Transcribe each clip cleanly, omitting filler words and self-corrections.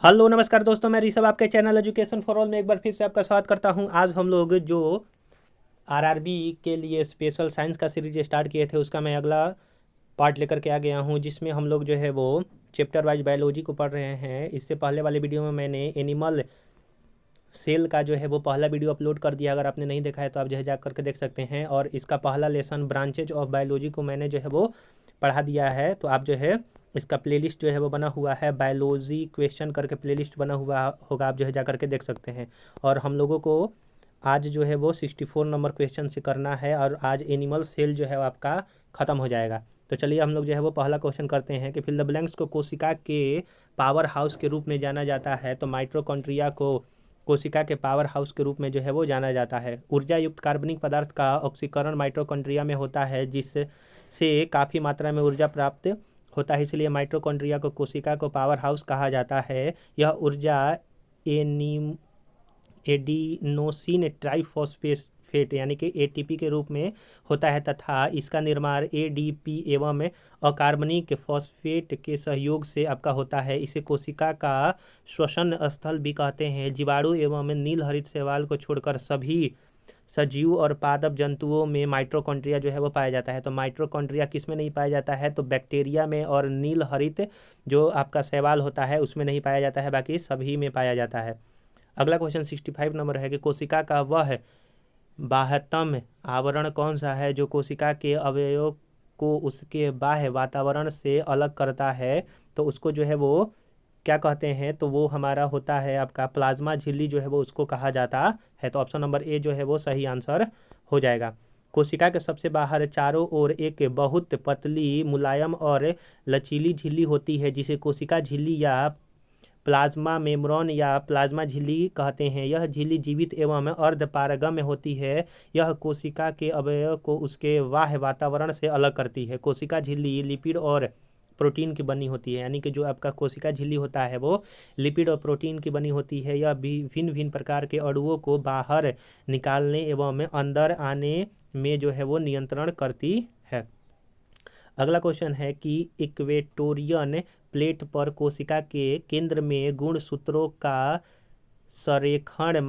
Hello नमस्कार दोस्तों, मैं ऋषभ आपके चैनल एजुकेशन फॉर ऑल में एक बार फिर से आपका स्वागत करता हूं। आज हम लोग जो आरआरबी के लिए स्पेशल साइंस का सीरीज स्टार्ट किए थे उसका मैं अगला पार्ट लेकर के आ गया हूं, जिसमें हम लोग जो है वो चैप्टर वाइज बायोलॉजी को पढ़ रहे हैं। इससे पहले वाले वीडियो में मैंने एनिमल सेल का जो है वो पहला वीडियो अपलोड कर दिया। अगर आपने नहीं देखा है तो आप जो है जा करके देख सकते हैं। और इसका पहला लेसन ब्रांचेज ऑफ बायोलॉजी को मैंने जो है वो पढ़ा दिया है। तो आप जो है इसका प्लेलिस्ट जो है वो बना हुआ है, बायोलॉजी क्वेश्चन करके प्लेलिस्ट बना हुआ होगा, आप जो है जा करके देख सकते हैं। और हम लोगों को आज जो है वो 64 नंबर क्वेश्चन से करना है और आज एनिमल सेल जो है वो आपका ख़त्म हो जाएगा। तो चलिए हम लोग जो है वो पहला क्वेश्चन करते हैं कि फिल द ब्लैंक्स को कोशिका के पावर हाउस के रूप में जाना जाता है। तो माइटोकॉन्ड्रिया को कोशिका के पावर हाउस के रूप में जो है वो जाना जाता है। ऊर्जा युक्त कार्बनिक पदार्थ का ऑक्सीकरण माइटोकॉन्ड्रिया में होता है, जिससे काफ़ी मात्रा में ऊर्जा प्राप्त होता है, इसलिए माइटोकॉन्ड्रिया को कोशिका को पावर हाउस कहा जाता है। यह ऊर्जा एनी एडिनोसिन ट्राइफॉस्फेट यानी कि एटीपी के रूप में होता है तथा इसका निर्माण एडीपी एवं अकार्बनिक फॉस्फेट के सहयोग से आपका होता है। इसे कोशिका का श्वसन स्थल भी कहते हैं। जीवाणु एवं नील हरित शैवाल को छोड़कर सभी सजीव और पादप जंतुओं में माइटोकॉन्ड्रिया जो है वो पाया जाता है। तो माइटोकॉन्ड्रिया किस में नहीं पाया जाता है? तो बैक्टीरिया में और नील हरित जो आपका शैवाल होता है उसमें नहीं पाया जाता है, बाकी सभी में पाया जाता है। अगला क्वेश्चन 65 नंबर है कि कोशिका का वह बाह्यतम आवरण कौन सा है जो कोशिका के अवयव को उसके बाह्य वातावरण से अलग करता है? तो उसको जो है वो क्या कहते हैं? तो वो हमारा होता है आपका प्लाज्मा झिल्ली जो है वो उसको कहा जाता है। तो ऑप्शन नंबर ए जो है वो सही आंसर हो जाएगा। कोशिका के सबसे बाहर चारों ओर एक बहुत पतली मुलायम और लचीली झिल्ली होती है, जिसे कोशिका झिल्ली या प्लाज्मा मेम्ब्रेन या प्लाज्मा झिल्ली कहते हैं। यह झिल्ली जीवित एवं अर्धपारगम्य होती है। यह कोशिका के अवयव को उसके बाह्य वातावरण से अलग करती है। कोशिका झिल्ली लिपिड और प्रोटीन की बनी होती है, यानी कि जो आपका कोशिका झिल्ली होता है वो लिपिड और प्रोटीन की बनी होती है। यह भी भिन्न भिन्न प्रकार के अणुओं को बाहर निकालने एवं अंदर आने में जो है वो नियंत्रण करती है। अगला क्वेश्चन है कि इक्वेटोरियन प्लेट पर कोशिका के केंद्र में गुणसूत्रों का संरेखण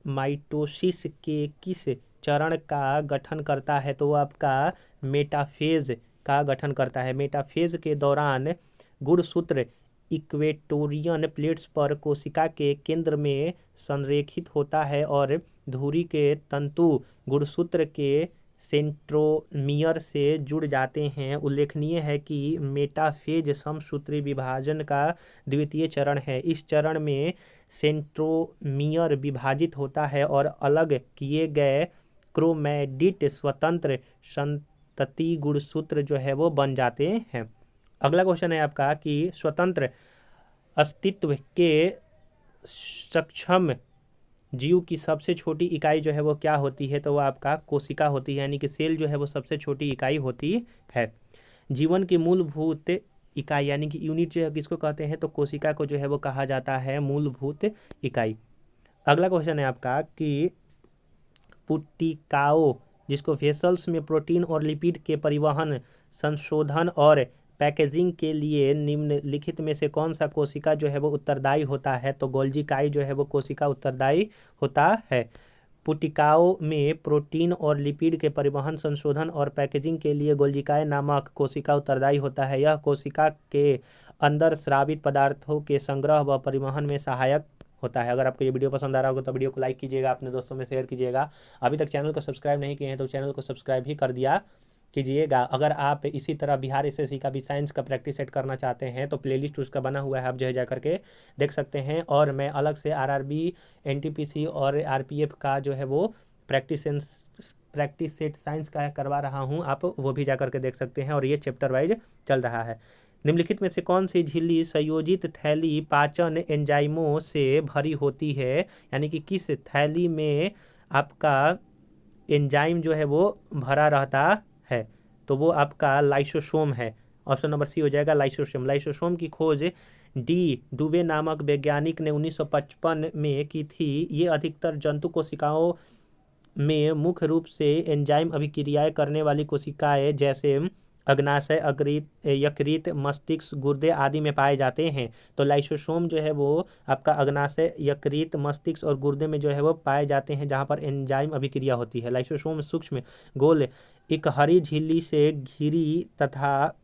माइटोसिस के किस चरण का गठन करता है? तो वो आपका मेटाफेज का गठन करता है। मेटाफेज के दौरान गुणसूत्र इक्वेटोरियन प्लेट्स पर कोशिका के केंद्र में संरेखित होता है और धुरी के तंतु गुणसूत्र के सेंट्रोमियर से जुड़ जाते हैं। उल्लेखनीय है कि मेटाफेज समसूत्री विभाजन का द्वितीय चरण है। इस चरण में सेंट्रोमियर विभाजित होता है और अलग किए गए क्रोमैटिड स्वतंत्र संतति गुणसूत्र जो है वो बन जाते हैं। अगला क्वेश्चन है आपका कि स्वतंत्र अस्तित्व के सक्षम जीव की सबसे छोटी इकाई जो है वो क्या होती है? तो वो आपका कोशिका होती है, यानी कि सेल जो है वो सबसे छोटी इकाई होती है। जीवन की मूलभूत इकाई यानी कि यूनिट जो है किसको कहते हैं? तो कोशिका को जो है वो कहा जाता है मूलभूत इकाई। अगला क्वेश्चन है आपका कि पुट्टिकाओ, जिसको वेसल्स में प्रोटीन और लिपिड के परिवहन, संशोधन और पैकेजिंग के लिए निम्नलिखित में से कौन सा कोशिका जो है वो उत्तरदायी होता है? तो गोल्गी काई जो है वो कोशिका उत्तरदायी होता है। पुटिकाओं में प्रोटीन और लिपिड के परिवहन, संशोधन और पैकेजिंग के लिए गोल्जिकाई नामक कोशिका उत्तरदायी होता है। यह कोशिका के अंदर स्रावित पदार्थों के संग्रह व परिवहन में सहायक होता है। अगर आपको ये वीडियो पसंद आ रहा होगा तो वीडियो को लाइक कीजिएगा, अपने दोस्तों में शेयर कीजिएगा। अभी तक चैनल को सब्सक्राइब नहीं किए हैं तो चैनल को सब्सक्राइब भी कर दिया कीजिएगा। अगर आप इसी तरह बिहार एसएससी का भी साइंस का प्रैक्टिस सेट करना चाहते हैं तो प्लेलिस्ट उसका बना हुआ है, आप जो है जा करके देख सकते हैं। और मैं अलग से आरआरबी, एनटीपीसी और आरपीएफ का जो है वो प्रैक्टिस सेट साइंस का करवा रहा हूँ, आप वो भी जा करके देख सकते हैं। और ये चैप्टर वाइज चल रहा है। निम्नलिखित में से कौन सी झिल्ली संयोजित थैली पाचन एंजाइमों से भरी होती है? यानी कि किस थैली में आपका एंजाइम जो है वो भरा रहता है? तो वो आपका लाइसोसोम है। ऑप्शन नंबर सी हो जाएगा लाइसोसोम। लाइसोसोम की खोज डी डुबे नामक वैज्ञानिक ने 1955 में की थी। ये अधिकतर जंतु कोशिकाओं में मुख्य रूप से एंजाइम अभिक्रियाएं करने वाली कोशिकाएं जैसे अग्नाशय, यकृत, मस्तिष्क, गुर्दे आदि में पाए जाते हैं। तो लाइसोसोम जो है वो आपका अग्नाशय, यकृत, मस्तिष्क और गुर्दे में जो है वो पाए जाते हैं, जहाँ पर एंजाइम अभिक्रिया होती है। लाइसोसोम सूक्ष्म गोल एक हरी झिल्ली से घिरी तथा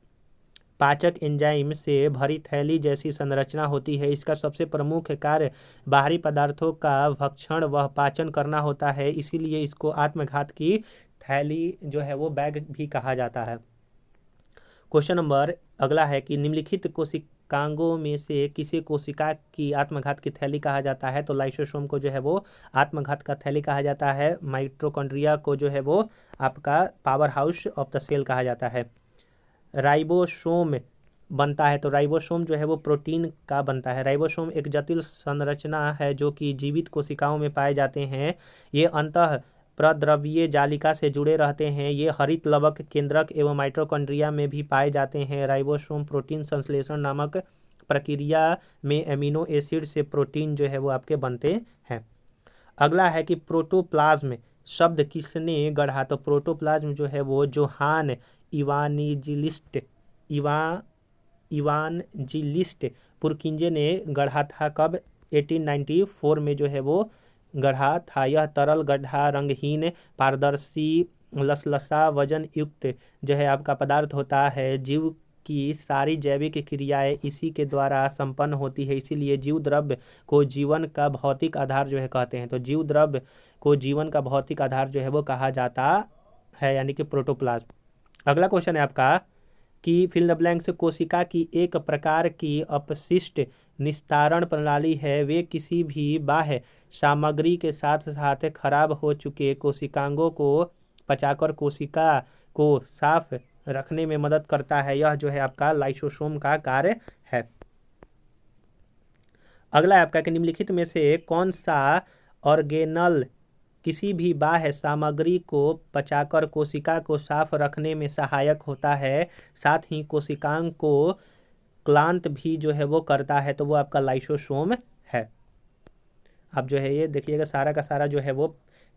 पाचक एंजाइम से भरी थैली जैसी संरचना होती है। इसका सबसे प्रमुख कार्य बाहरी पदार्थों का भक्षण व पाचन करना होता है, इसीलिए इसको आत्मघात की थैली जो है वो बैग भी कहा जाता है। क्वेश्चन नंबर अगला है कि निम्नलिखित कोशिकांगों में से किसे कोशिका की आत्मघात की थैली कहा जाता है। तो लाइसोसोम को जो है वो आत्मघात का थैली कहा जाता है। माइटोकॉन्ड्रिया को जो है वो आपका powerhouse of the cell कहा जाता है। राइबोसोम बनता है, तो राइबोसोम जो है वो प्रोटीन का बनता है। राइबोसोम एक जटिल संरचना है जो कि जीवित कोशिकाओं में पाए जाते हैं। ये अंतः प्रद्रव्य जालिका से जुड़े रहते हैं। ये हरित लवक, केंद्रक एवं माइटोकॉन्ड्रिया में भी पाए जाते हैं। राइबोसोम प्रोटीन संश्लेषण नामक प्रक्रिया में एमिनो एसिड से प्रोटीन जो है वो आपके बनते हैं। अगला है कि प्रोटोप्लाज्म शब्द किसने गढ़ा। तो प्रोटोप्लाज्म जो है वो जोहान इवांजिलिस्ट पुरकिंजे ने गढ़ा था। कब? 1894 में जो है वो गढ़ा था। यह तरल गड्ढा रंगहीन पारदर्शी लसलसा वजन युक्त जो है आपका पदार्थ होता है। जीव की सारी जैविक क्रियाएं इसी के द्वारा संपन्न होती है, इसीलिए जीव द्रव्य को जीवन का भौतिक आधार जो है कहते हैं। तो जीव द्रव्य को जीवन का भौतिक आधार जो है वो कहा जाता है, यानी कि प्रोटोप्लाज्म। अगला क्वेश्चन है आपका कि फिल द ब्लैंक्स कोशिका की एक प्रकार की अपशिष्ट निस्तारण प्रणाली है। वे किसी भी बाह्य सामग्री के साथ साथ खराब हो चुके कोशिकांगों को पचाकर कोशिका को साफ रखने में मदद करता है। यह जो है आपका लाइसोसोम का कार्य है। अगला है आपका कि निम्नलिखित में से कौन सा ऑर्गेनल किसी भी बाह्य सामग्री को पचाकर कोशिका को साफ रखने में सहायक होता है, साथ ही कोशिकांग को क्लांत भी जो है वो करता है। तो वो आपका लाइसोसोम है। अब जो है ये देखिएगा सारा का सारा जो है वो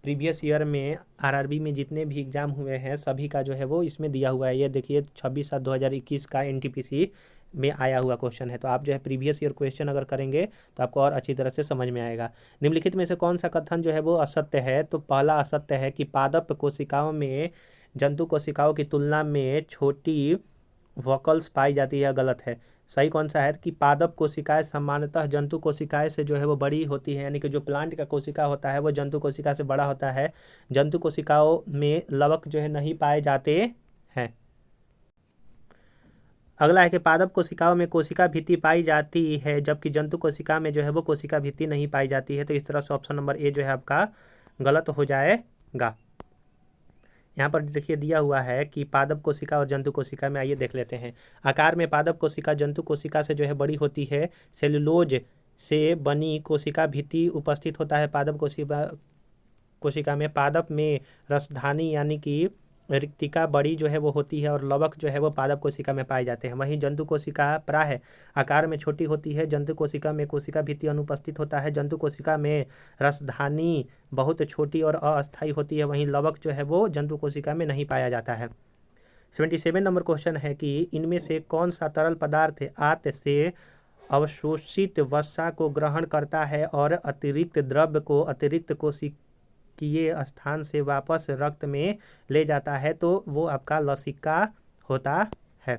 प्रीवियस ईयर में आरआरबी में जितने भी एग्जाम हुए हैं सभी का जो है वो इसमें दिया हुआ है। ये देखिए 26/7/2021 का एनटीपीसी में आया हुआ क्वेश्चन है। तो आप जो है प्रीवियस ईयर क्वेश्चन अगर करेंगे तो आपको और अच्छी तरह से समझ में आएगा। निम्नलिखित में से कौन सा कथन जो है वो असत्य है। तो पहला असत्य है कि पादप कोशिकाओं में जंतु कोशिकाओं की तुलना में छोटी वॉकल्स पाई जाती है, गलत है। सही कौन सा है कि पादप कोशिकाएं सामान्यतः जंतु कोशिकाएं से जो है वो बड़ी होती है, यानी कि जो प्लांट का कोशिका होता है वो जंतु कोशिका से बड़ा होता है। जंतु कोशिकाओं में लवक जो है नहीं पाए जाते हैं। अगला है कि पादप कोशिकाओं में कोशिका भित्ति पाई जाती है, जबकि जंतु कोशिका में जो है वो कोशिका भित्ति नहीं पाई जाती है। तो इस तरह से ऑप्शन नंबर ए जो है आपका गलत हो जाएगा। यहाँ पर देखिए दिया हुआ है कि पादप कोशिका और जंतु कोशिका में, आइए देख लेते हैं। आकार में पादप कोशिका जंतु कोशिका से जो है बड़ी होती है। सेलुलोज से बनी कोशिका भित्ति उपस्थित होता है पादप कोशिका में। पादप में रसधानी यानी कि रिक्तिका बड़ी जो है वो होती है और लवक जो है वो पादप कोशिका में पाए जाते हैं। वहीं जंतु कोशिका प्रायः आकार में छोटी होती है। जंतु कोशिका में कोशिका भित्ति अनुपस्थित होता है। जंतु कोशिका में रसधानी बहुत छोटी और अस्थायी होती है। वहीं लवक जो है वो जंतु कोशिका में नहीं पाया जाता है। 77 नंबर क्वेश्चन है कि इनमें से कौन सा तरल पदार्थ आंत से अवशोषित वसा को ग्रहण करता है और अतिरिक्त द्रव्य को अतिरिक्त कोशिकीय स्थान से वापस रक्त में ले जाता है। तो वो आपका लसिका होता है।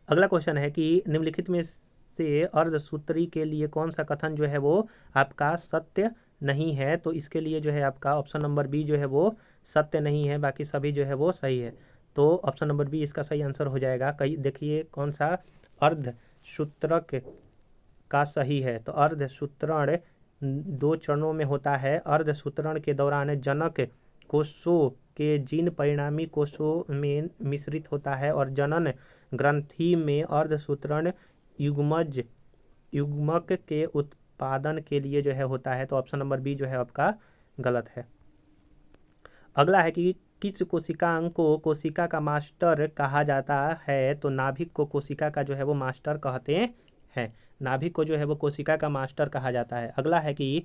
अगला क्वेश्चन है कि निम्नलिखित में से अर्धसूत्री के लिए कौन सा कथन जो है वो आपका सत्य नहीं है। तो इसके लिए जो है आपका ऑप्शन नंबर बी जो है वो सत्य नहीं है, बाकी सभी जो है वो सही है। तो ऑप्शन नंबर बी इसका सही आंसर हो जाएगा। कई देखिए कौन सा अर्धसूत्रक का सही है। तो अर्धसूत्रण 2 चरणों में होता है। अर्धसूत्रण के दौरान जनक कोषों के जीन परिणामी कोषों में मिश्रित होता है और जनन ग्रंथि में अर्धसूत्रण युग्मक के उत्पादन के लिए जो है होता है। तो ऑप्शन नंबर बी जो है आपका गलत है। अगला है कि किस कोशिकांग को कोशिका का मास्टर कहा जाता है। तो नाभिक को कोशिका का जो है वो मास्टर कहते हैं। नाभिक को जो है वो कोशिका का मास्टर कहा जाता है। अगला है कि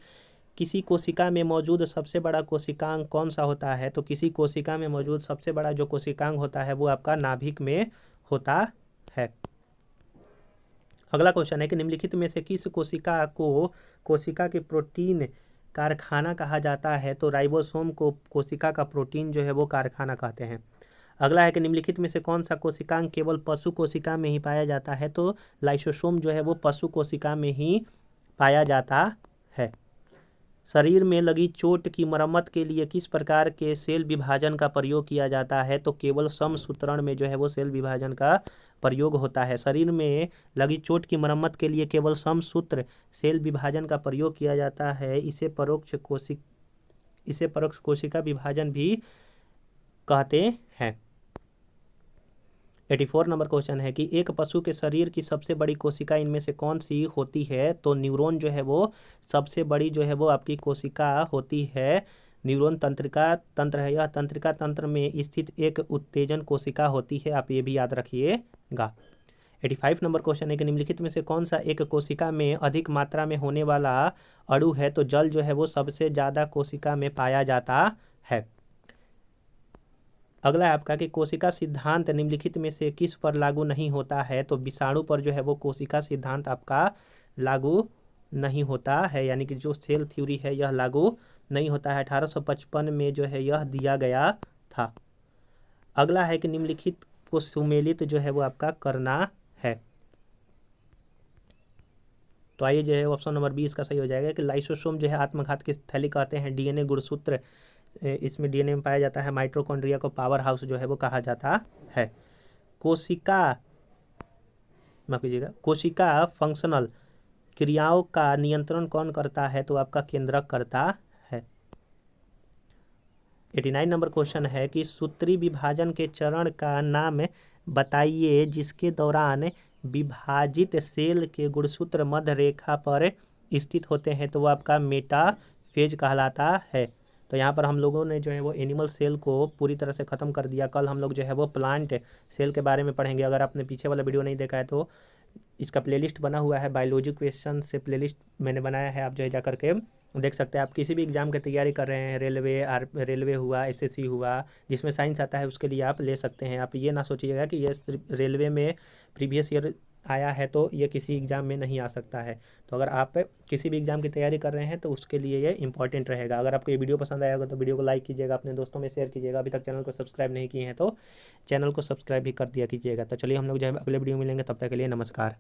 किसी कोशिका में मौजूद सबसे बड़ा कोशिकांग कौन सा होता है? तो किसी कोशिका में मौजूद सबसे बड़ा जो कोशिकांग होता है वो आपका नाभिक में होता है। अगला क्वेश्चन है कि निम्नलिखित में से किस कोशिका को कोशिका के प्रोटीन कारखाना कहा जाता है? तो राइबोसोम को कोशिका का प्रोटीन जो है वो कारखाना कहते हैं। अगला है कि निम्नलिखित में से कौन सा कोशिकांग केवल पशु कोशिका में ही पाया जाता है? तो लाइसोसोम जो है वो पशु कोशिका में ही पाया जाता है। शरीर में लगी चोट की मरम्मत के लिए किस प्रकार के सेल विभाजन का प्रयोग किया जाता है? तो केवल समसूत्रण में जो है वो सेल विभाजन का प्रयोग होता है। शरीर में लगी चोट की मरम्मत के लिए केवल समसूत्र सेल विभाजन का प्रयोग किया जाता है। इसे परोक्ष कोशिका विभाजन भी कहते हैं। 84 नंबर क्वेश्चन है कि एक पशु के शरीर की सबसे बड़ी कोशिका इनमें से कौन सी होती है? तो न्यूरॉन जो है वो सबसे बड़ी जो है वो आपकी कोशिका होती है। न्यूरॉन तंत्रिका तंत्र है, यह तंत्रिका तंत्र में स्थित एक उत्तेजन कोशिका होती है, आप ये भी याद रखिएगा। 85 नंबर क्वेश्चन है कि निम्नलिखित में से कौन सा एक कोशिका में अधिक मात्रा में होने वाला अणु है? तो जल जो है वो सबसे ज़्यादा कोशिका में पाया जाता है। अगला है आपका कि कोशिका सिद्धांत निम्नलिखित में से किस पर लागू नहीं होता है? तो विषाणु पर जो है वो कोशिका सिद्धांत आपका लागू नहीं होता है, यानी कि जो सेल थ्योरी है यह लागू नहीं होता है। 1855 में जो है यह दिया गया था। अगला है कि निम्नलिखित को सुमेलित जो है वो आपका करना है। तो आइए जो है ऑप्शन नंबर 20 का सही हो जाएगा कि लाइसोसोम जो है आत्मघात की थैली कहते हैं। डीएनए गुणसूत्र इसमें डीएनए में पाया जाता है। माइटोकॉन्ड्रिया को पावर हाउस जो है वो कहा जाता है। माफ कीजिएगा, कोशिका फंक्शनल क्रियाओं का नियंत्रण कौन करता है? तो आपका केंद्रक करता है। 89 नंबर क्वेश्चन है कि सूत्री विभाजन के चरण का नाम बताइए जिसके दौरान विभाजित सेल के गुणसूत्र मध्य रेखा पर स्थित होते हैं। तो वो आपका मेटाफेज कहलाता है। तो यहाँ पर हम लोगों ने जो है वो एनिमल सेल को पूरी तरह से ख़त्म कर दिया। कल हम लोग जो है वो प्लांट सेल के बारे में पढ़ेंगे। अगर आपने पीछे वाला वीडियो नहीं देखा है तो इसका प्लेलिस्ट बना हुआ है, बायोलॉजी क्वेश्चन से प्लेलिस्ट मैंने बनाया है, आप जो है जा करके देख सकते हैं। आप किसी भी एग्जाम की तैयारी कर रहे हैं, रेलवे हुआ, एसएससी हुआ, जिसमें साइंस आता है उसके लिए आप ले सकते हैं। आप ये ना सोचिएगा कि ये सिर्फ रेलवे में प्रीवियस ईयर आया है तो ये किसी एग्ज़ाम में नहीं आ सकता है। तो अगर आप किसी भी एग्ज़ाम की तैयारी कर रहे हैं तो उसके लिए ये इंपॉर्टेंट रहेगा। अगर आपको ये वीडियो पसंद आएगा तो वीडियो को लाइक कीजिएगा, अपने दोस्तों में शेयर कीजिएगा। अभी तक चैनल को सब्सक्राइब नहीं किए हैं तो चैनल को सब्सक्राइब भी कर दिया कीजिएगा। तो चलिए हम लोग जो है अगले वीडियो में मिलेंगे, तब तक के लिए नमस्कार।